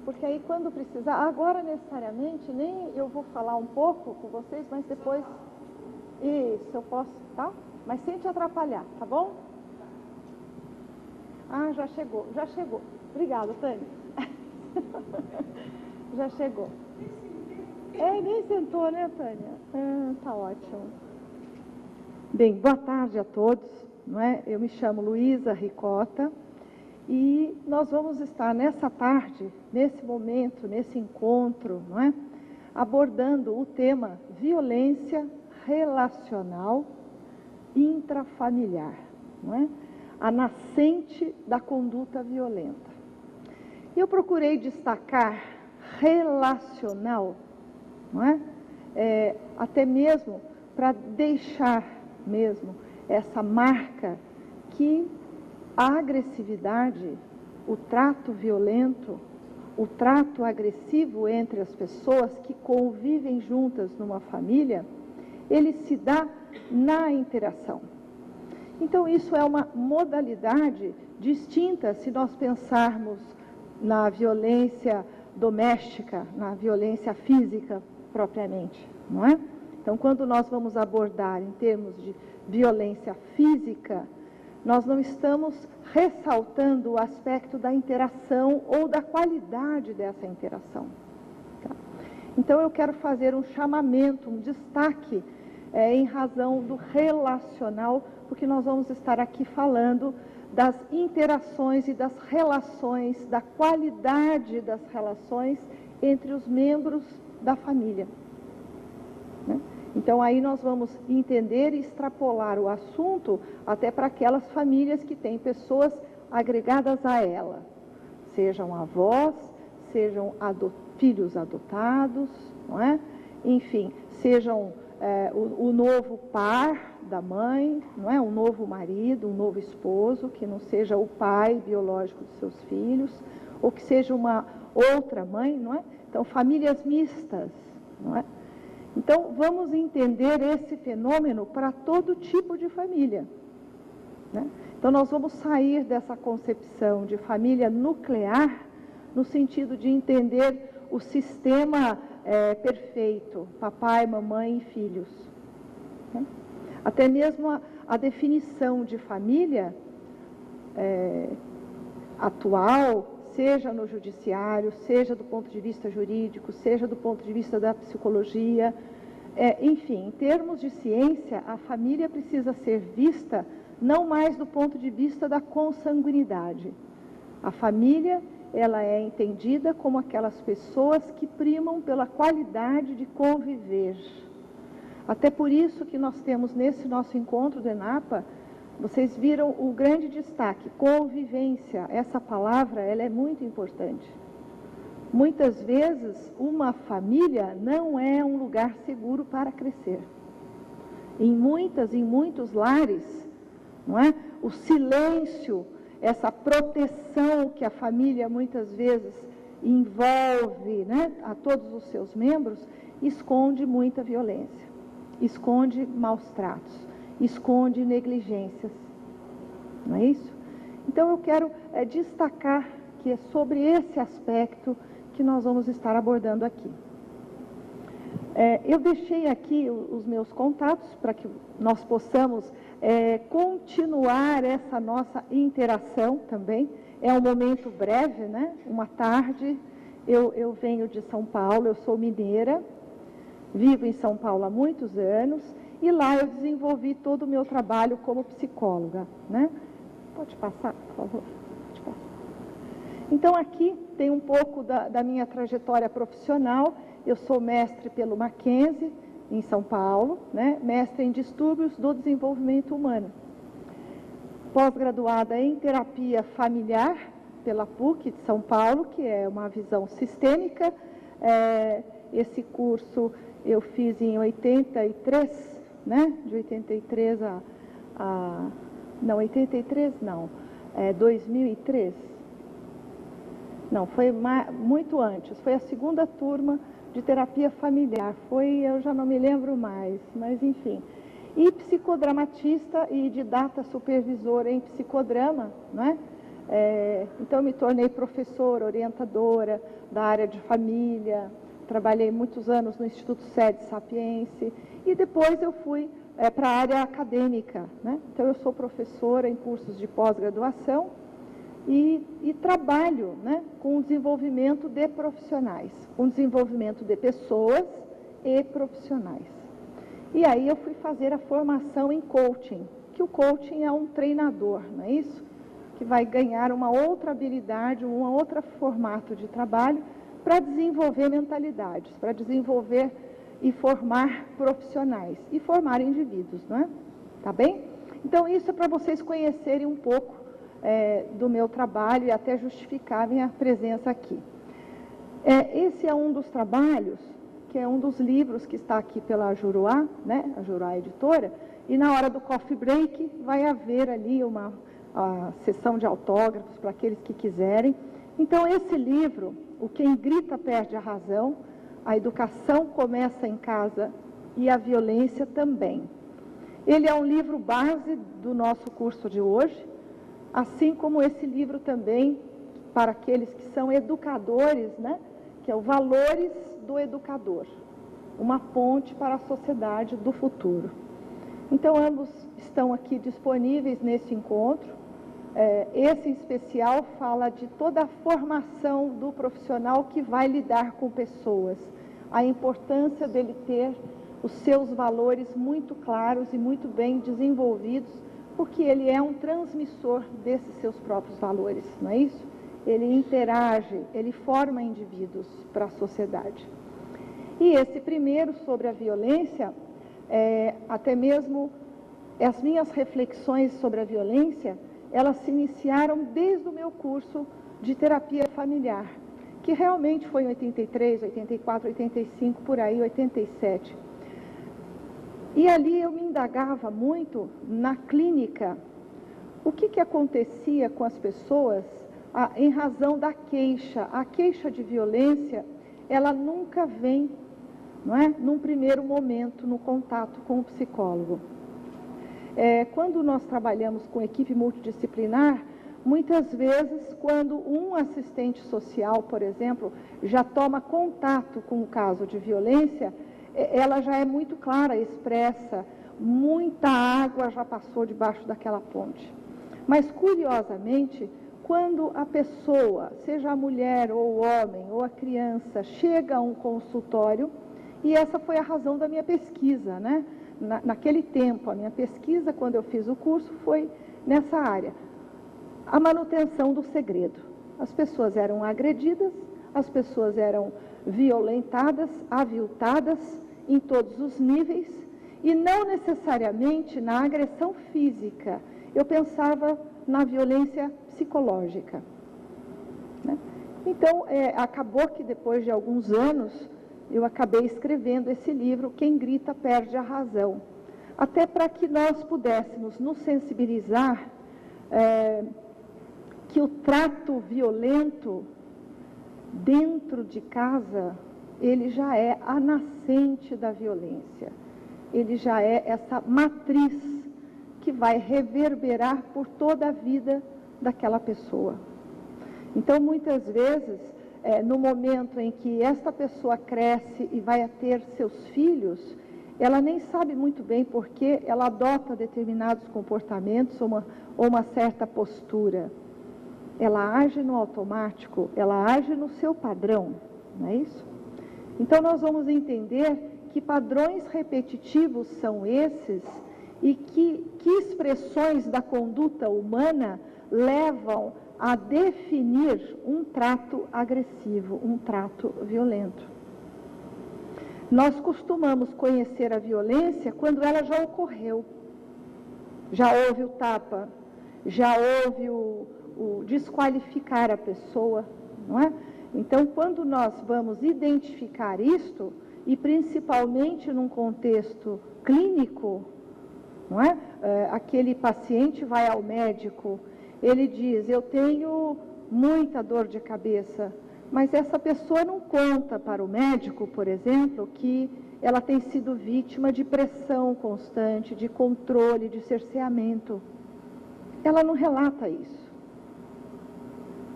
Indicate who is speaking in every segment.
Speaker 1: Porque aí quando precisar, agora necessariamente, nem eu vou falar um pouco com vocês, mas depois, isso, eu posso, tá? Mas sem te atrapalhar, tá bom? Ah, já chegou. Obrigada, Tânia. Já chegou. Nem sentou, né, Tânia? Tá ótimo. Bem, boa tarde a todos, não é? Eu me chamo Luísa Ricota e nós vamos estar nessa tarde, nesse momento, nesse encontro, não é? Abordando o tema violência relacional intrafamiliar, não é? A nascente da conduta violenta. Eu procurei destacar relacional, não é? Até mesmo para deixar mesmo essa marca que a agressividade, o trato violento, o trato agressivo entre as pessoas que convivem juntas numa família, ele se dá na interação. Então, isso é uma modalidade distinta se nós pensarmos na violência doméstica, na violência física propriamente, não é? Então, quando nós vamos abordar em termos de violência física, nós não estamos ressaltando o aspecto da interação ou da qualidade dessa interação. Tá? Então, eu quero fazer um chamamento, um destaque em razão do relacional, porque nós vamos estar aqui falando das interações e das relações, da qualidade das relações entre os membros da família. Né? Então, aí nós vamos entender e extrapolar o assunto até para aquelas famílias que têm pessoas agregadas a ela, sejam avós, sejam filhos adotados, não é? Enfim, sejam o novo par da mãe, não é? Um novo marido, um novo esposo, que não seja o pai biológico dos seus filhos, ou que seja uma outra mãe, não é? Então, famílias mistas, não é? Então, vamos entender esse fenômeno para todo tipo de família, né? Então, nós vamos sair dessa concepção de família nuclear, no sentido de entender o sistema perfeito, papai, mamãe e filhos. Né? Até mesmo a definição de família atual, seja no judiciário, seja do ponto de vista jurídico, seja do ponto de vista da psicologia, enfim, em termos de ciência, a família precisa ser vista não mais do ponto de vista da consanguinidade. A família, ela é entendida como aquelas pessoas que primam pela qualidade de conviver. Até por isso que nós temos nesse nosso encontro do ENAPA, vocês viram o grande destaque, convivência. Essa palavra, ela é muito importante. Muitas vezes, uma família não é um lugar seguro para crescer. Em muitos lares, não é? O silêncio, essa proteção que a família muitas vezes envolve, né, a todos os seus membros, esconde muita violência, esconde maus tratos, esconde negligências, não é isso? Então eu quero destacar que é sobre esse aspecto que nós vamos estar abordando aqui. Eu deixei aqui os meus contatos para que nós possamos continuar essa nossa interação também. É um momento breve, né? Uma tarde. Eu venho de São Paulo, eu sou mineira, vivo em São Paulo há muitos anos e lá eu desenvolvi todo o meu trabalho como psicóloga, né? Pode passar, por favor? Pode passar. Então, aqui tem um pouco da minha trajetória profissional. Eu sou mestre pelo Mackenzie, em São Paulo, né? Mestre em distúrbios do desenvolvimento humano. Pós-graduada em terapia familiar pela PUC de São Paulo, que é uma visão sistêmica. Esse curso eu fiz em 83, né? De 83 não, 83 não, 2003. Não, foi muito antes, foi a segunda turma de terapia familiar, eu já não me lembro mais, mas enfim. E psicodramatista e didata supervisora em psicodrama, não é? Então, eu me tornei professora, orientadora da área de família, trabalhei muitos anos no Instituto Sede Sapiense e depois eu fui para a área acadêmica, né? Então, eu sou professora em cursos de pós-graduação e trabalho, né, com o desenvolvimento de profissionais, com o desenvolvimento de pessoas e profissionais. E aí eu fui fazer a formação em coaching, que o coaching é um treinador, não é isso? Que vai ganhar uma outra habilidade, um outro formato de trabalho para desenvolver mentalidades, para desenvolver e formar profissionais e formar indivíduos, não é? Tá bem? Então, isso é para vocês conhecerem um pouco do meu trabalho e até justificar minha presença aqui. Esse é um dos trabalhos, que é um dos livros que está aqui pela Juruá, né? A Juruá Editora, e na hora do coffee break vai haver ali a sessão de autógrafos para aqueles que quiserem. Então, esse livro, O Quem Grita Perde a Razão, a educação começa em casa e a violência também. Ele é um livro base do nosso curso de hoje, assim como esse livro também, para aqueles que são educadores, né? Que é o Valores do Educador, uma ponte para a sociedade do futuro. Então, ambos estão aqui disponíveis nesse encontro. Esse em especial fala de toda a formação do profissional que vai lidar com pessoas, a importância dele ter os seus valores muito claros e muito bem desenvolvidos, porque ele é um transmissor desses seus próprios valores, não é isso? Ele interage, ele forma indivíduos para a sociedade. E esse primeiro, sobre a violência, até mesmo as minhas reflexões sobre a violência, elas se iniciaram desde o meu curso de terapia familiar, que realmente foi em 83, 84, 85, por aí, 87. E ali eu me indagava muito na clínica, o que acontecia com as pessoas em razão da queixa. A queixa de violência, ela nunca vem, não é? Num primeiro momento, no contato com o psicólogo. Quando nós trabalhamos com equipe multidisciplinar, muitas vezes, quando um assistente social, por exemplo, já toma contato com o caso de violência, ela já é muito clara, expressa, muita água já passou debaixo daquela ponte. Mas, curiosamente, quando a pessoa, seja a mulher ou o homem ou a criança, chega a um consultório, e essa foi a razão da minha pesquisa, né? Naquele tempo, a minha pesquisa, quando eu fiz o curso, foi nessa área. A manutenção do segredo. As pessoas eram agredidas, as pessoas eram violentadas, aviltadas em todos os níveis, e não necessariamente na agressão física. Eu pensava na violência psicológica, né? Então, acabou que depois de alguns anos, eu acabei escrevendo esse livro, Quem Grita Perde a Razão, até para que nós pudéssemos nos sensibilizar que o trato violento dentro de casa, ele já é a nascente da violência, ele já é essa matriz que vai reverberar por toda a vida daquela pessoa. Então, muitas vezes, no momento em que esta pessoa cresce e vai ter seus filhos, ela nem sabe muito bem por que ela adota determinados comportamentos ou uma certa postura. Ela age no automático, ela age no seu padrão, não é isso? Então, nós vamos entender que padrões repetitivos são esses e que expressões da conduta humana levam a definir um trato agressivo, um trato violento. Nós costumamos conhecer a violência quando ela já ocorreu. Já houve o tapa, já houve o desqualificar a pessoa, não é? Então, quando nós vamos identificar isto, e principalmente num contexto clínico, não é? Aquele paciente vai ao médico, ele diz, eu tenho muita dor de cabeça, mas essa pessoa não conta para o médico, por exemplo, que ela tem sido vítima de pressão constante, de controle, de cerceamento. Ela não relata isso.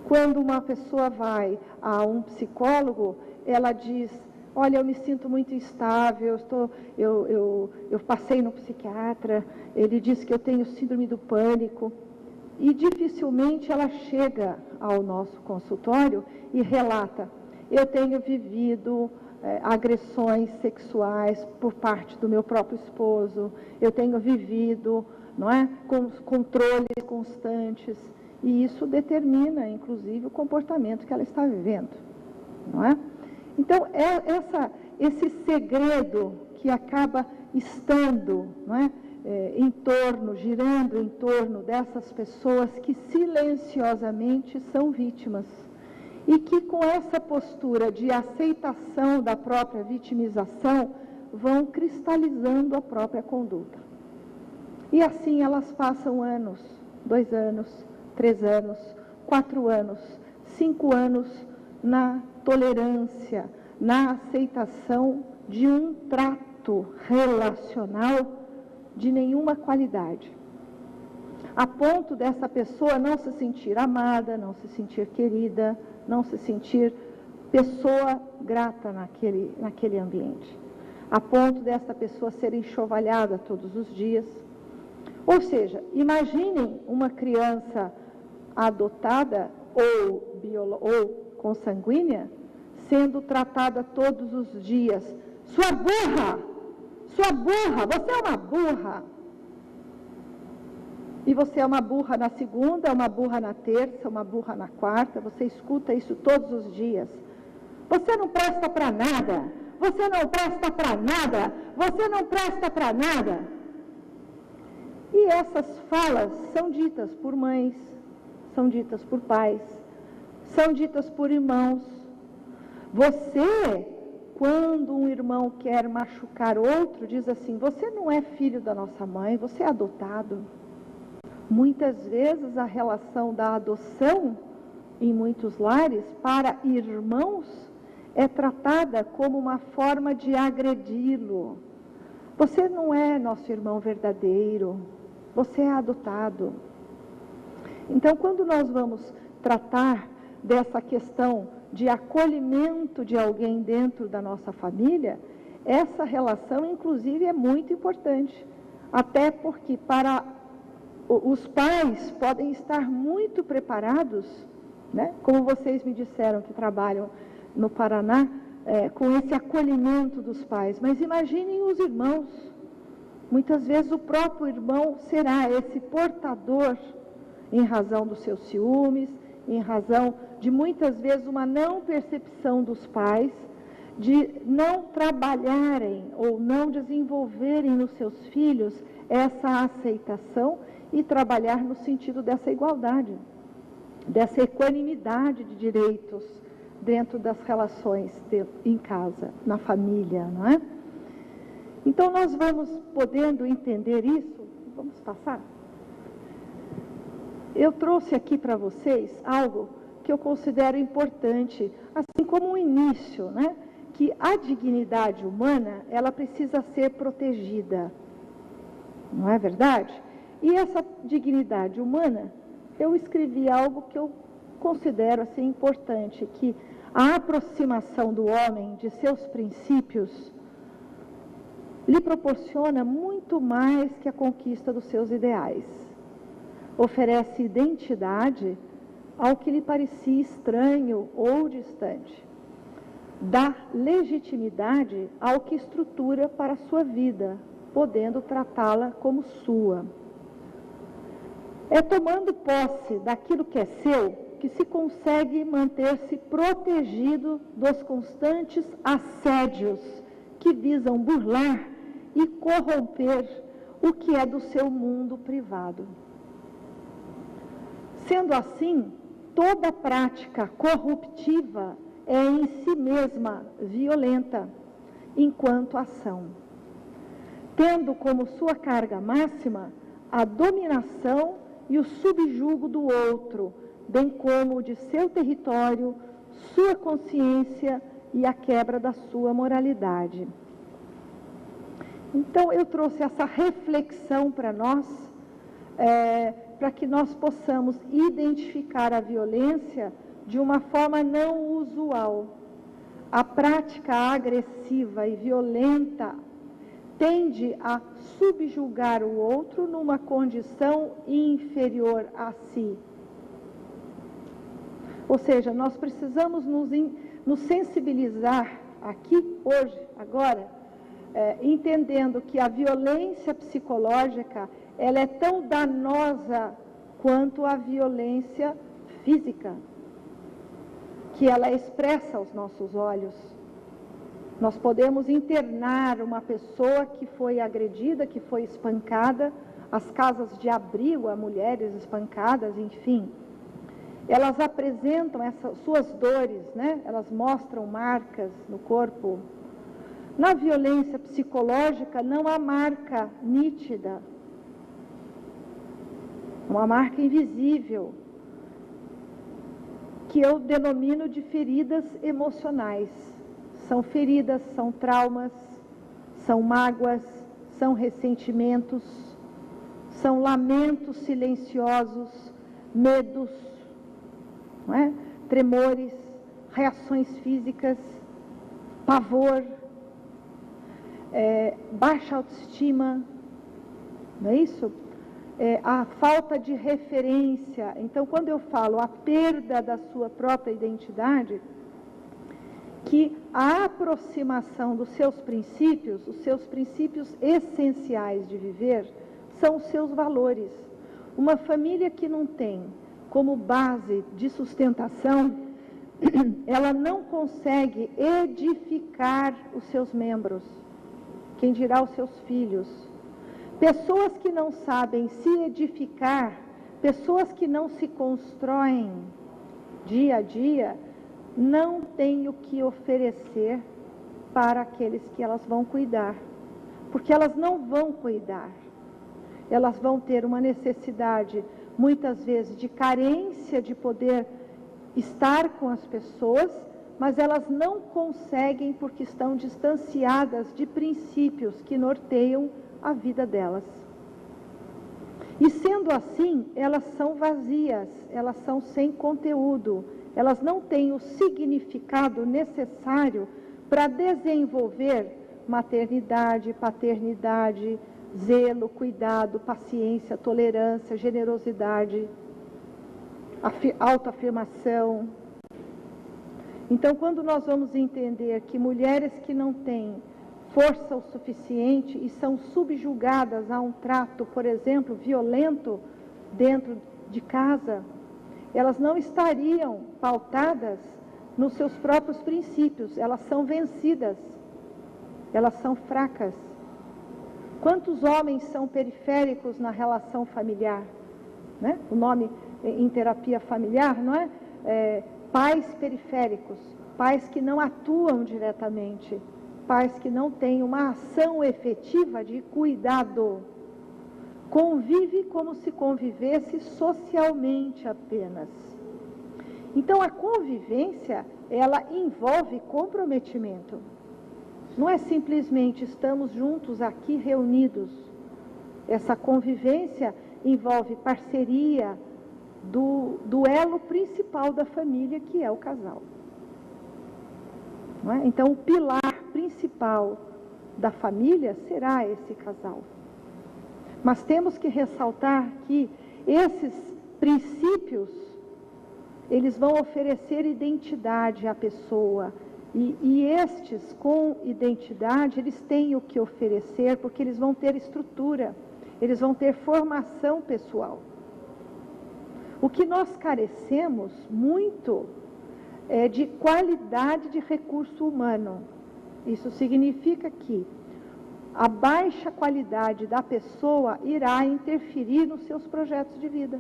Speaker 1: Quando uma pessoa vai a um psicólogo, ela diz: olha, eu me sinto muito instável, eu passei no psiquiatra, ele disse que eu tenho síndrome do pânico. E dificilmente ela chega ao nosso consultório e relata: eu tenho vivido agressões sexuais por parte do meu próprio esposo, eu tenho vivido, não é, com controles constantes, e isso determina, inclusive, o comportamento que ela está vivendo, não é? Então, esse segredo que acaba estando, não é, girando em torno dessas pessoas que silenciosamente são vítimas e que com essa postura de aceitação da própria vitimização vão cristalizando a própria conduta. E assim elas passam anos, 2 anos, 3 anos, 4 anos, 5 anos na tolerância, na aceitação de um trato relacional de nenhuma qualidade, a ponto dessa pessoa não se sentir amada, não se sentir querida, não se sentir pessoa grata naquele ambiente, a ponto dessa pessoa ser enxovalhada todos os dias. Ou seja, imaginem uma criança adotada ou consanguínea sendo tratada todos os dias: sua burra, você é uma burra. E você é uma burra na segunda, uma burra na terça, uma burra na quarta, você escuta isso todos os dias. Você não presta para nada, você não presta para nada, você não presta para nada. E essas falas são ditas por mães, são ditas por pais, são ditas por irmãos. Você, quando um irmão quer machucar outro, diz assim: você não é filho da nossa mãe, você é adotado. Muitas vezes a relação da adoção, em muitos lares, para irmãos, é tratada como uma forma de agredi-lo. Você não é nosso irmão verdadeiro, você é adotado. Então, quando nós vamos tratar dessa questão de acolhimento de alguém dentro da nossa família, essa relação, inclusive, é muito importante. Até porque os pais podem estar muito preparados, né? Como vocês me disseram que trabalham no Paraná, com esse acolhimento dos pais. Mas imaginem os irmãos. Muitas vezes o próprio irmão será esse portador, em razão dos seus ciúmes, em razão de muitas vezes uma não percepção dos pais, de não trabalharem ou não desenvolverem nos seus filhos essa aceitação e trabalhar no sentido dessa igualdade, dessa equanimidade de direitos dentro das relações em casa, na família, não é? Então nós vamos podendo entender isso. Vamos passar? Eu trouxe aqui para vocês algo que eu considero importante, assim como um início, né? Que a dignidade humana, ela precisa ser protegida, não é verdade? E essa dignidade humana, eu escrevi algo que eu considero assim importante, que a aproximação do homem de seus princípios lhe proporciona muito mais que a conquista dos seus ideais. Oferece identidade ao que lhe parecia estranho ou distante. Dá legitimidade ao que estrutura para a sua vida, podendo tratá-la como sua. É tomando posse daquilo que é seu que se consegue manter-se protegido dos constantes assédios que visam burlar e corromper o que é do seu mundo privado. Sendo assim, toda prática corruptiva é em si mesma violenta, enquanto ação, tendo como sua carga máxima a dominação e o subjugo do outro, bem como o de seu território, sua consciência e a quebra da sua moralidade. Então, eu trouxe essa reflexão para nós, para que nós possamos identificar a violência de uma forma não usual. A prática agressiva e violenta tende a subjugar o outro numa condição inferior a si. Ou seja, nós precisamos nos sensibilizar aqui, hoje, agora, entendendo que a violência psicológica, ela é tão danosa quanto a violência física, que ela expressa aos nossos olhos. Nós podemos internar uma pessoa que foi agredida, que foi espancada, as casas de abrigo a mulheres espancadas, enfim. Elas apresentam essas suas dores, né? Elas mostram marcas no corpo. Na violência psicológica não há marca nítida, uma marca invisível, que eu denomino de feridas emocionais. São feridas, são traumas, são mágoas, são ressentimentos, são lamentos silenciosos, medos, não é? Tremores, reações físicas, pavor, baixa autoestima, não é isso? A falta de referência. Então, quando eu falo a perda da sua própria identidade, que a aproximação dos seus princípios, os seus princípios essenciais de viver, são os seus valores. Uma família que não tem como base de sustentação, ela não consegue edificar os seus membros, quem dirá os seus filhos. Pessoas que não sabem se edificar, pessoas que não se constroem dia a dia, não têm o que oferecer para aqueles que elas vão cuidar. Porque elas não vão cuidar. Elas vão ter uma necessidade, muitas vezes, de carência de poder estar com as pessoas, mas elas não conseguem porque estão distanciadas de princípios que norteiam a vida delas. E sendo assim, elas são vazias, elas são sem conteúdo, elas não têm o significado necessário para desenvolver maternidade, paternidade, zelo, cuidado, paciência, tolerância, generosidade, autoafirmação. Então, quando nós vamos entender que mulheres que não têm força o suficiente e são subjugadas a um trato, por exemplo, violento dentro de casa, elas não estariam pautadas nos seus próprios princípios, elas são vencidas, elas são fracas. Quantos homens são periféricos na relação familiar? Né? O nome em terapia familiar, não é? Pais periféricos, pais que não atuam diretamente, pais que não têm uma ação efetiva de cuidado. Convive como se convivesse socialmente apenas. Então, a convivência, ela envolve comprometimento. Não é simplesmente estamos juntos aqui reunidos. Essa convivência envolve parceria do elo principal da família, que é o casal. Não é? Então, o pilar principal da família será esse casal. Mas temos que ressaltar que esses princípios, eles vão oferecer identidade à pessoa. E estes, com identidade, eles têm o que oferecer, porque eles vão ter estrutura, eles vão ter formação pessoal. O que nós carecemos muito é de qualidade de recurso humano. Isso significa que a baixa qualidade da pessoa irá interferir nos seus projetos de vida.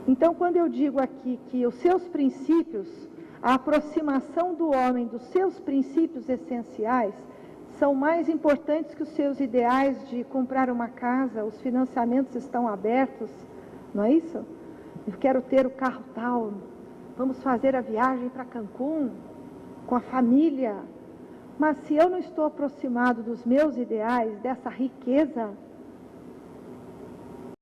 Speaker 1: Então, quando eu digo aqui que os seus princípios, a aproximação do homem dos seus princípios essenciais, são mais importantes que os seus ideais de comprar uma casa, os financiamentos estão abertos, não é isso? Eu quero ter o carro tal, vamos fazer a viagem para Cancún com a família. Mas se eu não estou aproximado dos meus ideais, dessa riqueza,